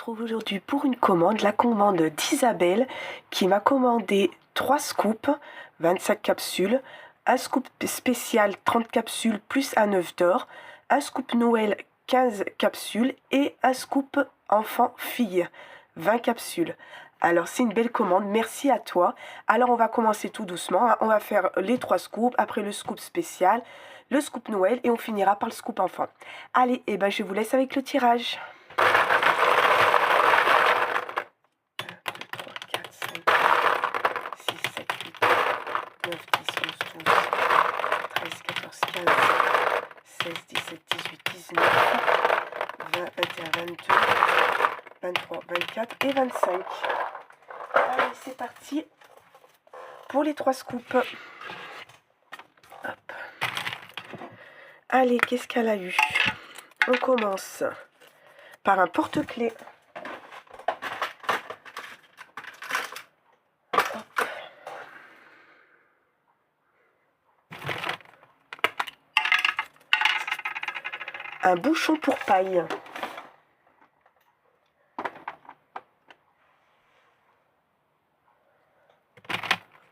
retrouve aujourd'hui pour une commande, la commande d'Isabelle qui m'a commandé 3 scoops, 25 capsules, un scoop spécial 30 capsules plus un œuf d'or, un scoop Noël 15 capsules et un scoop enfant-fille 20 capsules. Alors c'est une belle commande, merci à toi. Alors on va commencer tout doucement, hein. On va faire les 3 scoops, après le scoop spécial, le scoop Noël et on finira par le scoop enfant. Allez, et ben je vous laisse avec le tirage. 23, 24 et 25. Allez, c'est parti pour les 3 scoops. Hop. Allez, qu'est-ce qu'elle a eu? On commence par un porte-clés. Un bouchon pour paille.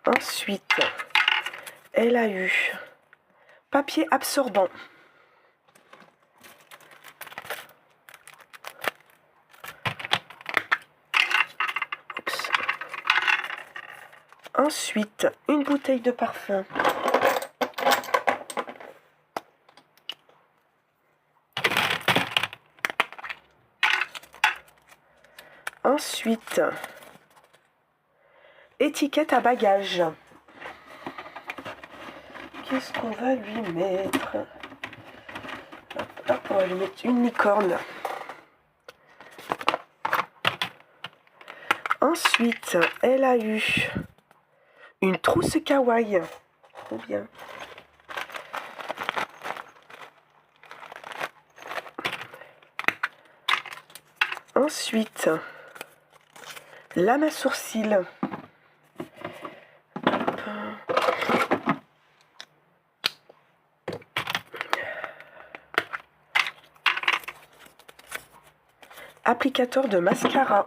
Ensuite, elle a eu papier absorbant. Oups. Ensuite, une bouteille de parfum. Ensuite, étiquette à bagages. Qu'est-ce qu'on va lui mettre? Hop, hop, on va lui mettre une licorne. Ensuite, elle a eu une trousse kawaii. Trop bien. Ensuite, lame à sourcils. Applicateur de mascara.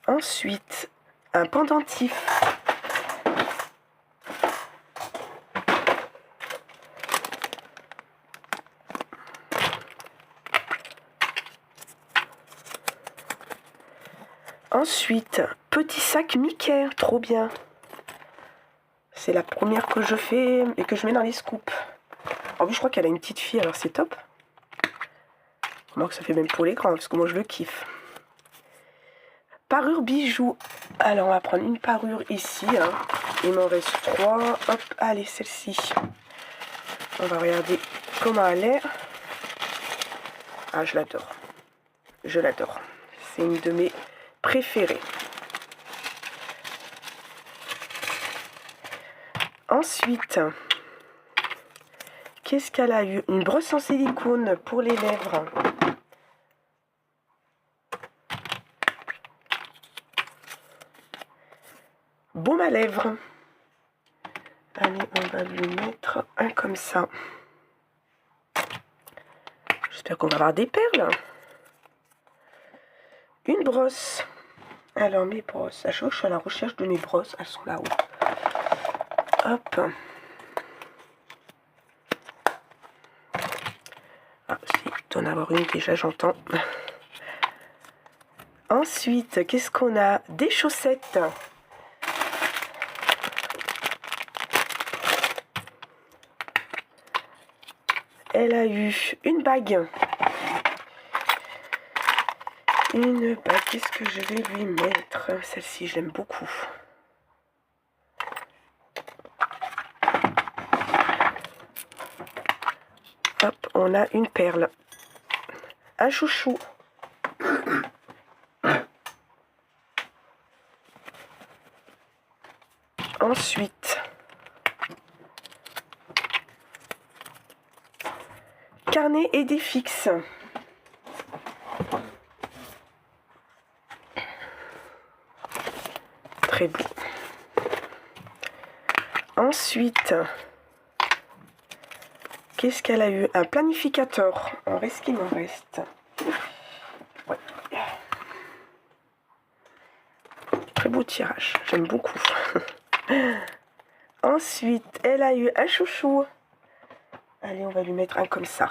Ensuite, un pendentif. Ensuite, petit sac Mickey, trop bien. C'est la première que je fais et que je mets dans les scoops. En plus, je crois qu'elle a une petite fille, alors c'est top. Moi, que ça fait même pour les grands, parce que moi, je le kiffe. Parure bijoux. Alors, on va prendre une parure ici. Hein. Il m'en reste 3. Hop, allez, celle-ci. On va regarder comment elle est. Ah, je l'adore. Je l'adore. C'est une de mes préférées. Ensuite, qu'est-ce qu'elle a eu? Une brosse en silicone pour les lèvres. Baume à lèvres. Allez, on va lui mettre un comme ça. J'espère qu'on va avoir des perles. Une brosse. Alors, mes brosses. À chaque fois que je suis à la recherche de mes brosses, elles sont là-haut. Hop. Ah, si, il doit en avoir une déjà, j'entends. Ensuite, qu'est-ce qu'on a? Des chaussettes. Elle a eu une bague. Une bague, qu'est-ce que je vais lui mettre? Celle-ci, je l'aime beaucoup. Hop, on a une perle. Un chouchou. Ensuite, carnet et des fixes. Très beau. Ensuite, qu'est-ce qu'elle a eu? Un planificateur. Alors, est-ce qu'il m'en reste? Ouais. Très beau tirage, j'aime beaucoup. Ensuite, elle a eu un chouchou. Allez, on va lui mettre un comme ça.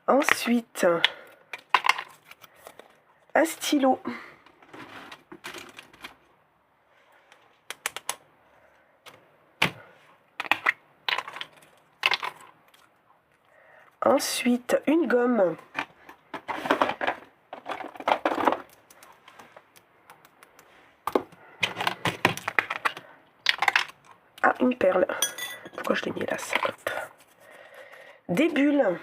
Ensuite, un stylo. Ensuite, une gomme. Ah, une perle. Pourquoi je l'ai mis là, ça? Hop. Des bulles.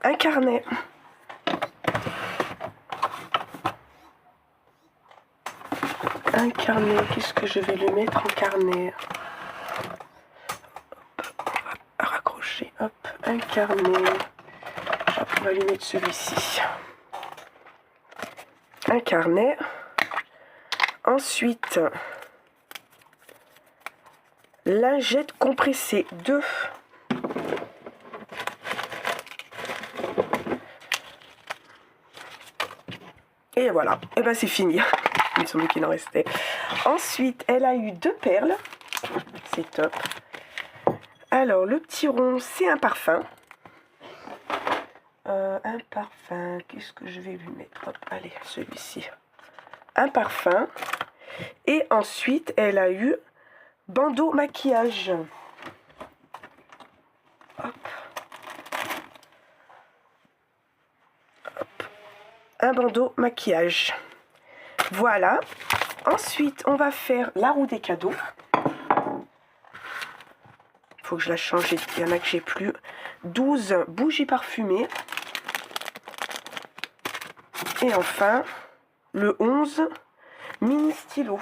Un carnet. Un carnet. Qu'est-ce que je vais lui mettre en carnet? Hop, on va raccrocher. Hop, un carnet. Hop, on va lui mettre celui-ci. Un carnet. Ensuite, lingette compressée 2. Et voilà, et ben c'est fini. Il me semblait qu'il en restait. Ensuite, elle a eu 2 perles. C'est top. Alors, le petit rond, c'est un parfum. Un parfum, qu'est-ce que je vais lui mettre? Hop, allez, celui-ci. Un parfum. Et ensuite, elle a eu bandeau maquillage. Hop. Hop. Un bandeau maquillage. Voilà. Ensuite, on va faire la roue des cadeaux. Il faut que je la change, il y en a que j'ai plus. 12 bougies parfumées. Et enfin, le 11 mini stylo.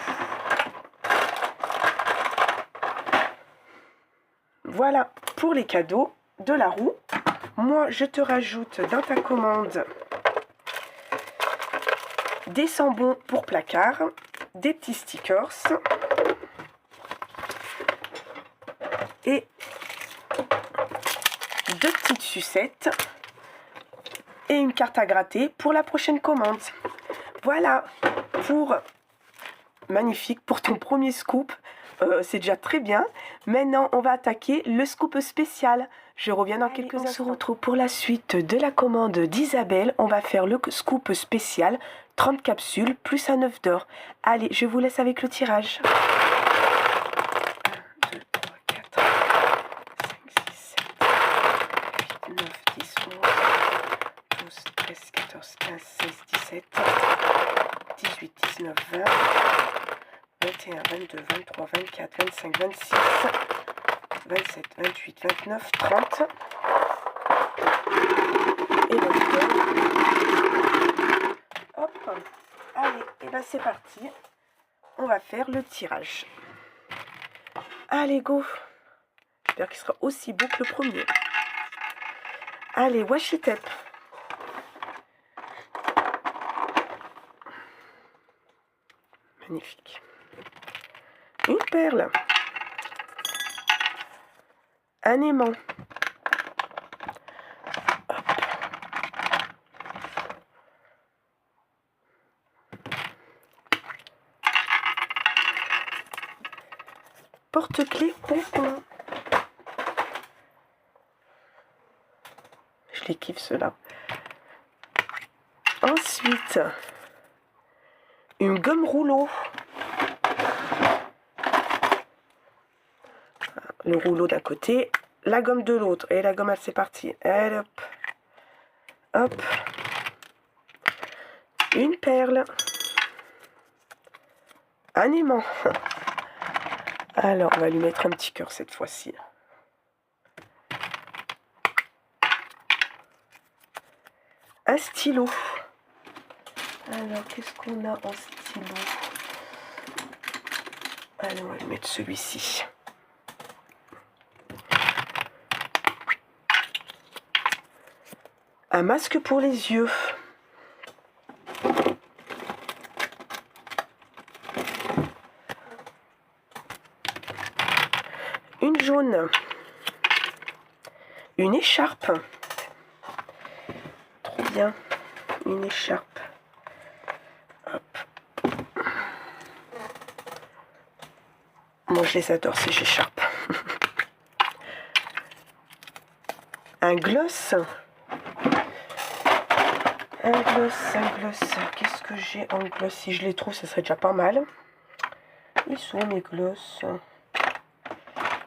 Voilà pour les cadeaux de la roue. Moi, je te rajoute dans ta commande des sambons pour placard, des petits stickers et 2 petites sucettes et une carte à gratter pour la prochaine commande. Voilà pour magnifique pour ton premier scoop. C'est déjà très bien. Maintenant, on va attaquer le scoop spécial. Je reviens dans quelques instants. On se retrouve pour la suite de la commande d'Isabelle. On va faire le scoop spécial 30 capsules plus un œuf d'or. Allez, je vous laisse avec le tirage. 1, 2, 3, 4, 5, 6, 7, 8, 9, 10, 11, 12, 13, 14, 15, 16, 17, 18, 19, 20, 21, 22, 23, 24, 25, 26, 27, 28, 29, 30. Et donc, hop, allez, et ben c'est parti. On va faire le tirage. Allez, go. J'espère qu'il sera aussi beau que le premier. Allez, washi tape. Magnifique. Une perle. Un aimant. Porte-clés pompon. Je les kiffe ceux-là. Ensuite, une gomme rouleau. Le rouleau d'un côté, la gomme de l'autre. Et la gomme, elle, c'est parti. Allez, hop. Hop. Une perle. Un aimant. Alors, on va lui mettre un petit cœur cette fois-ci. Un stylo. Alors, qu'est-ce qu'on a en stylo? Allez, on va lui mettre celui-ci. Un masque pour les yeux. une jaune, une écharpe, trop bien, une écharpe, hop. Moi je les adore ces écharpes. Un gloss, qu'est-ce que j'ai en gloss? Si je les trouve, ça serait déjà pas mal. Ils sont mes gloss?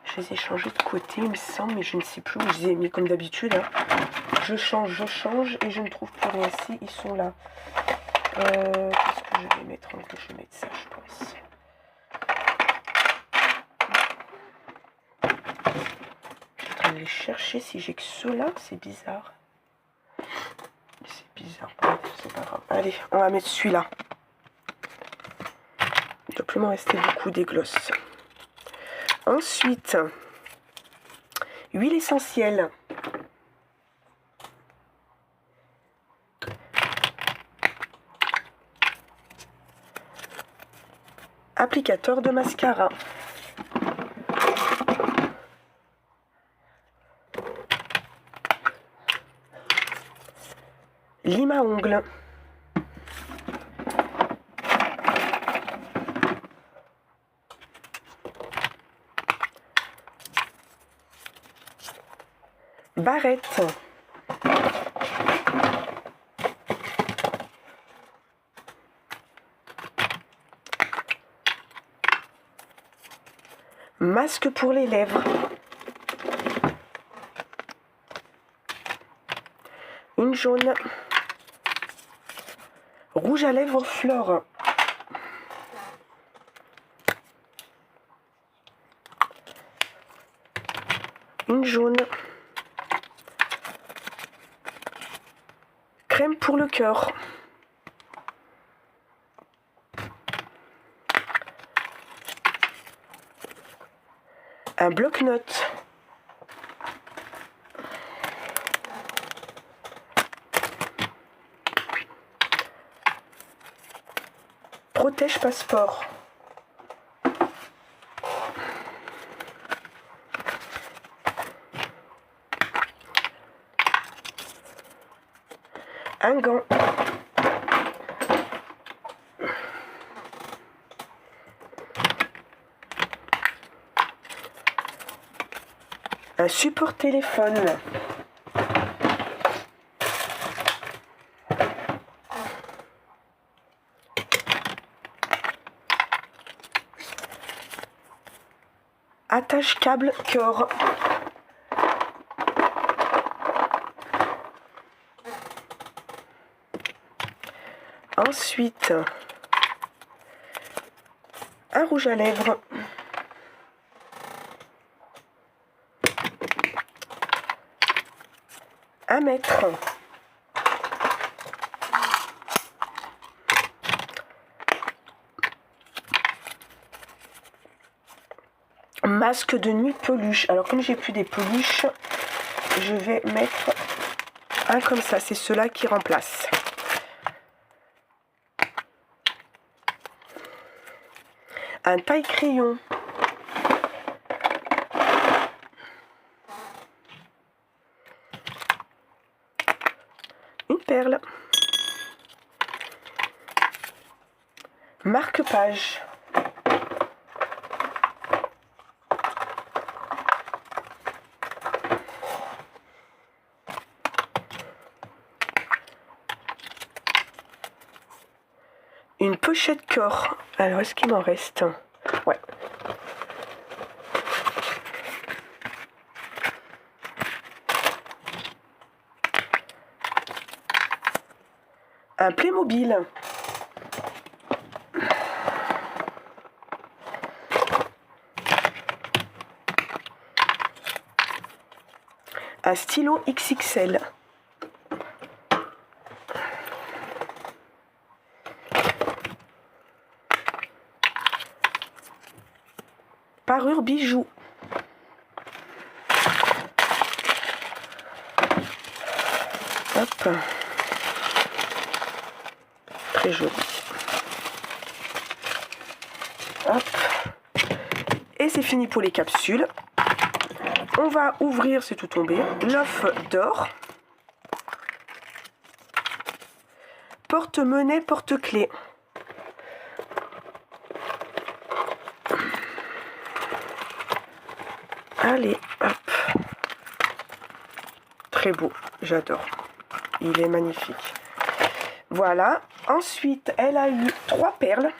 Je les ai changés de côté, il me semble, mais je ne sais plus où je les ai mis comme d'habitude. Hein. Je change et je ne trouve plus rien. Si, ils sont là. Qu'est-ce que je vais mettre en gloss? Je vais mettre ça, je pense. Je suis en train de les chercher si j'ai que ceux-là. C'est bizarre. C'est bizarre, c'est pas grave. Allez, on va mettre celui-là. Il ne doit plus m'en rester beaucoup des glosses. Ensuite, huile essentielle. Applicateur de mascara. Lime à ongles. Barrette. Masque pour les lèvres. Une jaune. Rouge à lèvres fleur. Une jaune. Crème pour le cœur. Un bloc-notes. Protège passeport. Un gant. Un support téléphone. Attache câble corps. Ensuite, un rouge à lèvres. Un mètre. Masque de nuit peluche. Alors comme j'ai plus des peluches, je vais mettre un comme ça. C'est ceux-là qui remplacent. Un taille-crayon. Une perle. Marque-page. Une pochette corps. Alors, est-ce qu'il m'en reste? Ouais. Un Playmobil. Un stylo XXL. Parure bijoux. Hop. Très joli. Hop. Et c'est fini pour les capsules. On va ouvrir, c'est tout tombé, l'œuf d'or. Porte-monnaie, porte-clés. Allez, hop. Très beau, j'adore. Il est magnifique. Voilà. Ensuite, elle a eu 3 perles.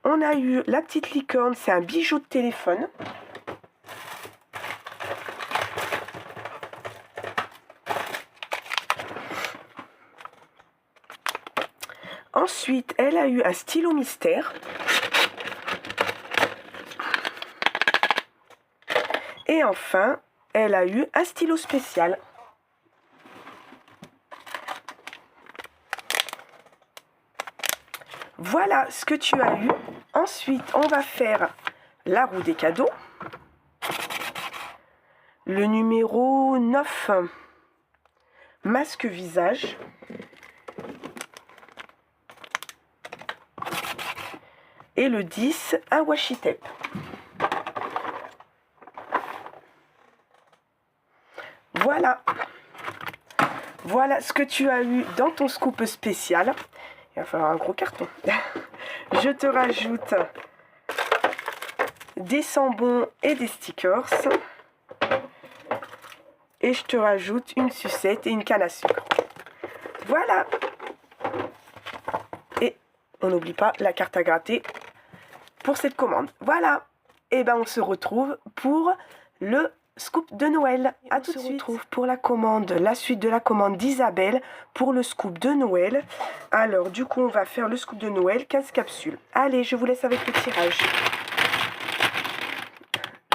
On a eu la petite licorne, c'est un bijou de téléphone. Ensuite, elle a eu un stylo mystère. Et enfin, elle a eu un stylo spécial. Voilà ce que tu as eu. Ensuite, on va faire la roue des cadeaux. Le numéro 9, masque visage. Et le 10, un washi tape. Voilà. Voilà ce que tu as eu dans ton scoop spécial. Il va falloir un gros carton. Je te rajoute des sambons et des stickers. Et je te rajoute une sucette et une canne à sucre. Voilà. Et on n'oublie pas la carte à gratter pour cette commande. Voilà. Et ben on se retrouve pour le scoop de Noël. À tout de suite. On se retrouve pour la commande, la suite de la commande d'Isabelle pour le scoop de Noël. Alors du coup on va faire le scoop de Noël, 15 capsules. Allez, je vous laisse avec le tirage.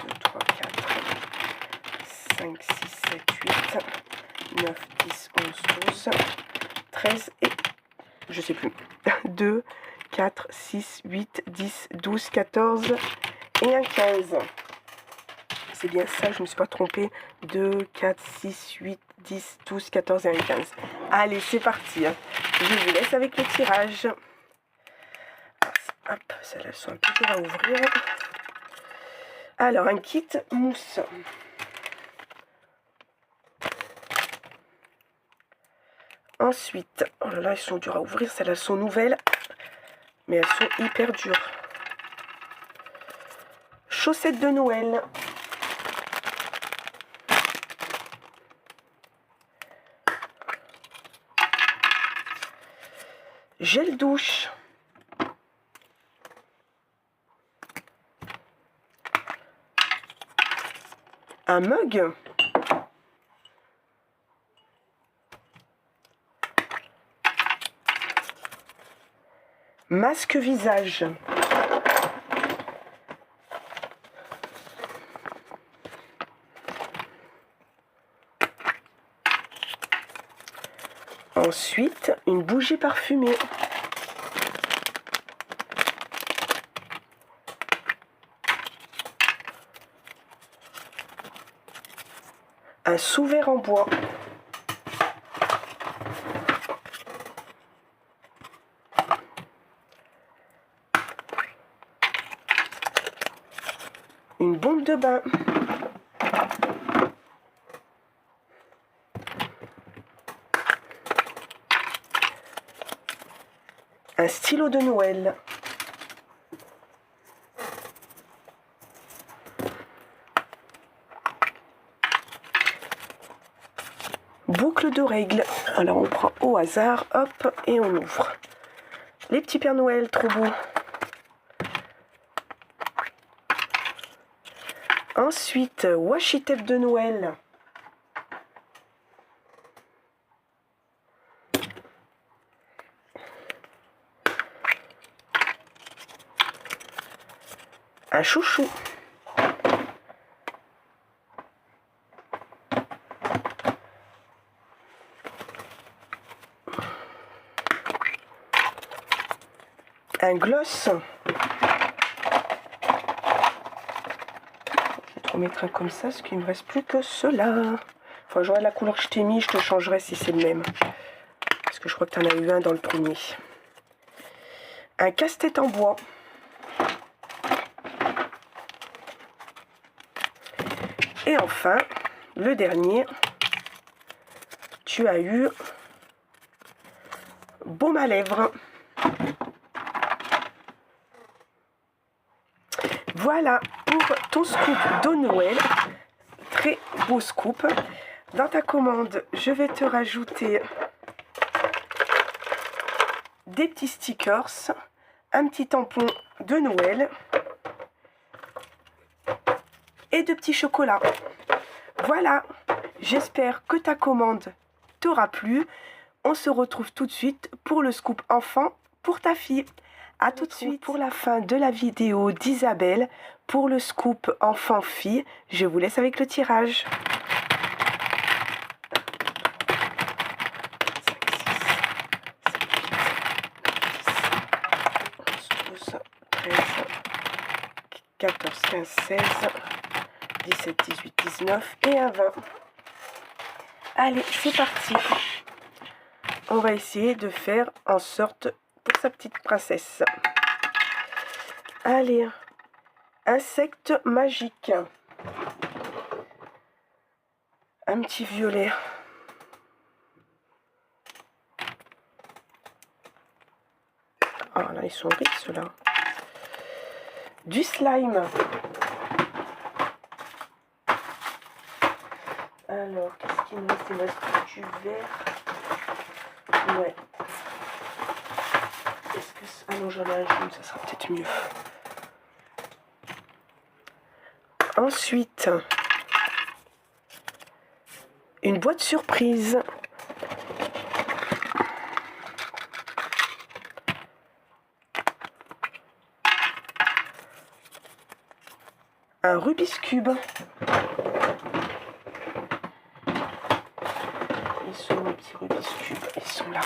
2, 3, 4, 5, 6, 7, 8, 9, 10, 11, 12, 13 et je sais plus. 2, 4, 6, 8, 10, 12, 14 et un 15. C'est bien ça, je ne me suis pas trompée. 2, 4, 6, 8, 10, 12, 14 et un 15. Allez, c'est parti. Je vous laisse avec le tirage. Hop, celles-là sont un peu dures à ouvrir. Alors, un kit mousse. Ensuite, oh là là, elles sont dures à ouvrir. Celles-là sont nouvelles, mais elles sont hyper dures. Chaussettes de Noël. Gel douche. Un mug. Masque visage. Ensuite, une bougie parfumée. Un sous-verre en bois. Une bombe de bain. Un stylo de Noël. Boucle de règles. Alors on prend au hasard, hop, et on ouvre. Les petits Pères Noël, trop beaux. Ensuite, washi tape de Noël. Un chouchou. Un gloss. Je vais te remettre un comme ça, parce qu'il ne me reste plus que cela. Enfin, j'aurai la couleur que je t'ai mis, je te changerai si c'est le même. Parce que je crois que tu en as eu un dans le premier. Un casse-tête en bois. Et enfin, le dernier, tu as eu baume à lèvres. Voilà pour ton scoop de Noël. Très beau scoop. Dans ta commande, je vais te rajouter des petits stickers, un petit tampon de Noël et de petits chocolats. Voilà, j'espère que ta commande t'aura plu. On se retrouve tout de suite pour le scoop enfant pour ta fille. A tout de suite pour la fin de la vidéo d'Isabelle. Pour le scoop enfant-fille, je vous laisse avec le tirage. 14, 15, 16, 17, 18, 19 et un 20. Allez, c'est parti. On va essayer de faire en sorte pour sa petite princesse. Allez, insecte magique. Un petit violet. Oh là, ils sont riches ceux-là. Du slime. Alors, qu'est-ce qu'il me reste? Il me reste du vert. Ouais. Est-ce que... Ah non, j'en ai un jaune, ça sera peut-être mieux. Ensuite, une boîte surprise. Un Rubik's Cube. Ils sont mes petits Rubik's Cube. Ils sont là.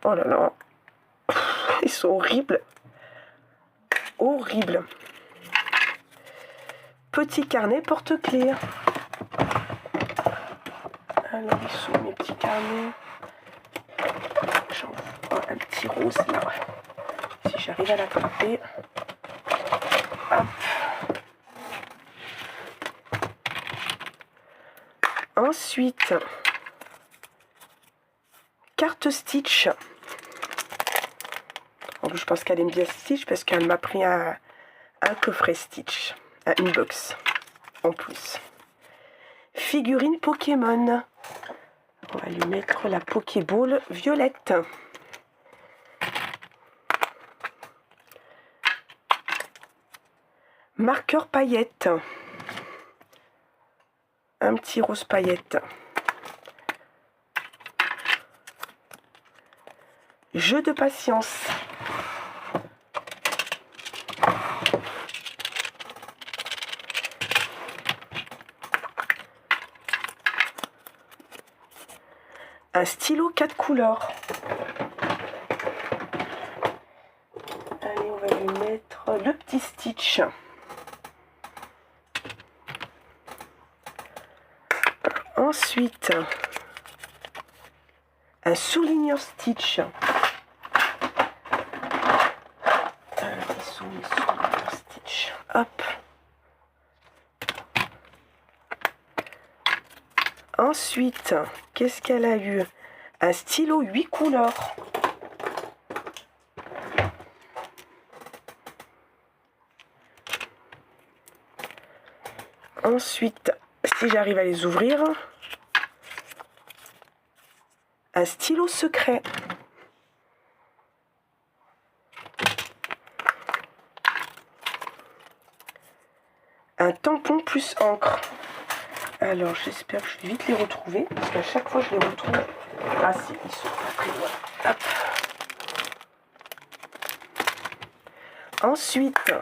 Oh là là. Ils sont horribles. Horribles. Petit carnet porte-clés. Alors, ils sont mes petits carnets. J'en vois un petit rose là. Si j'arrive à l'attraper. Hop. Ensuite, carte Stitch. En plus, je pense qu'elle aime bien Stitch parce qu'elle m'a pris un coffret Stitch, une box en plus. Figurine Pokémon. On va lui mettre la Pokéball violette. Marqueur paillette. Un petit rose paillette. Jeu de patience. Un stylo 4 couleurs. Allez, on va lui mettre le petit Stitch. Ensuite, un souligneur Stitch. Alors, ils sont mes souligneurs Stitch. Hop. Ensuite, qu'est-ce qu'elle a eu? Un stylo 8 couleurs. Ensuite, si j'arrive à les ouvrir, un stylo secret. Un tampon plus encre. Alors, j'espère que je vais vite les retrouver, parce qu'à chaque fois, je les retrouve. Ah si, ils sont pas très loin. Hop. Ensuite,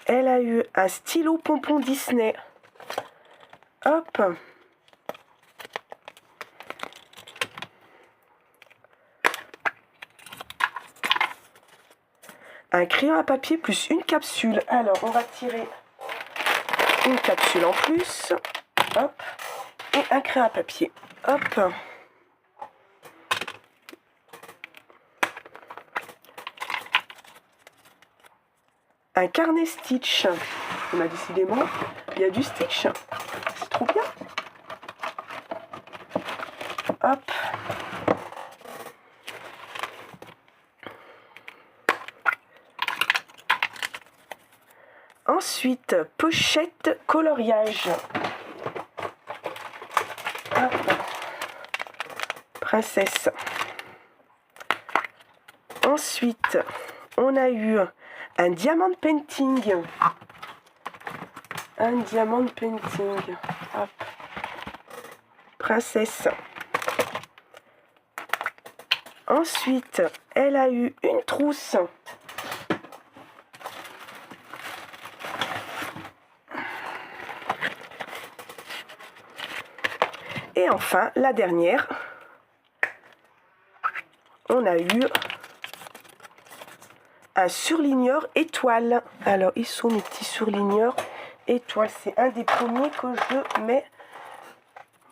elle a eu un stylo pompon Disney. Hop. Un crayon à papier plus une capsule. Alors, on va tirer une capsule en plus. Hop. Et un crayon à papier. Hop. un carnet Stitch. On a décidément, il y a du Stitch. C'est trop bien. Hop. Ensuite, pochette coloriage. Hop. Princesse. Ensuite, on a eu un diamant painting. Un diamant painting. Hop. Princesse. Ensuite, elle a eu une trousse. Et enfin, la dernière, on a eu un surligneur étoile. Alors, ils sont mes petits surligneurs étoiles. C'est un des premiers que je mets.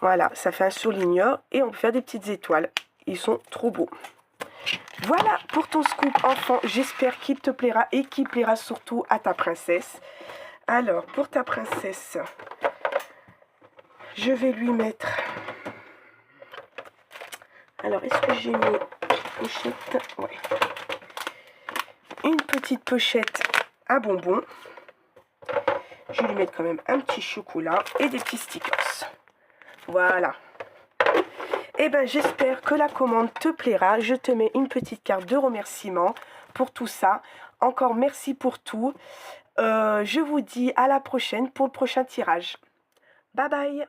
Voilà, ça fait un surligneur et on peut faire des petites étoiles. Ils sont trop beaux. Voilà pour ton scoop enfant. J'espère qu'il te plaira et qu'il plaira surtout à ta princesse. Alors, pour ta princesse, je vais lui mettre... Alors, est-ce que j'ai mis pochette? Ouais. Une petite pochette à bonbons. Je vais lui mettre quand même un petit chocolat et des petits stickers. Voilà. Et ben j'espère que la commande te plaira. Je te mets une petite carte de remerciement pour tout ça. Encore merci pour tout. Je vous dis à la prochaine pour le prochain tirage. Bye bye.